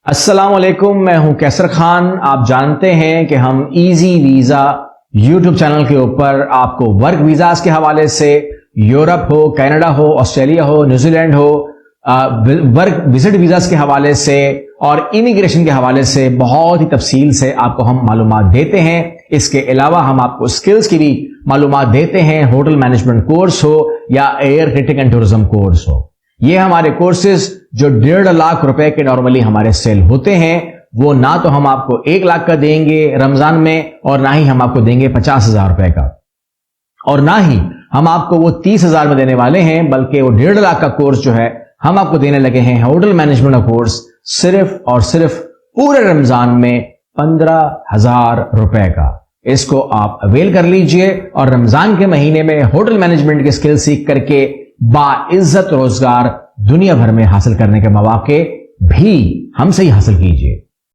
السلام علیکم، میں ہوں کیسر خان۔ آپ جانتے ہیں کہ ہم ایزی ویزا یوٹیوب چینل کے اوپر آپ کو ورک ویزاز کے حوالے سے، یورپ ہو، کینیڈا ہو، آسٹریلیا ہو، نیوزی لینڈ ہو، ورک وزٹ ویزاز کے حوالے سے اور امیگریشن کے حوالے سے بہت ہی تفصیل سے آپ کو ہم معلومات دیتے ہیں۔ اس کے علاوہ ہم آپ کو سکلز کی بھی معلومات دیتے ہیں، ہوٹل مینجمنٹ کورس ہو یا air ticket and tourism course ہو۔ یہ ہمارے کورسز جو 1.5 لاکھ روپے کے نارملی ہمارے سیل ہوتے ہیں، وہ نہ تو ہم آپ کو 1 لاکھ کا دیں گے رمضان میں، اور نہ ہی ہم آپ کو دیں گے 50,000 روپے کا، اور نہ ہی ہم آپ کو وہ 30,000 میں دینے والے ہیں، بلکہ وہ 1.5 لاکھ کا کورس جو ہے ہم آپ کو دینے لگے ہیں ہوٹل مینجمنٹ کا کورس صرف اور صرف پورے رمضان میں 15,000 روپے کا۔ اس کو آپ اویل کر لیجئے اور رمضان کے مہینے میں ہوٹل مینجمنٹ کے سکل سیکھ کر کے باعزت روزگار دنیا بھر میں حاصل کرنے کے مواقع بھی ہم سے ہی حاصل کیجئے۔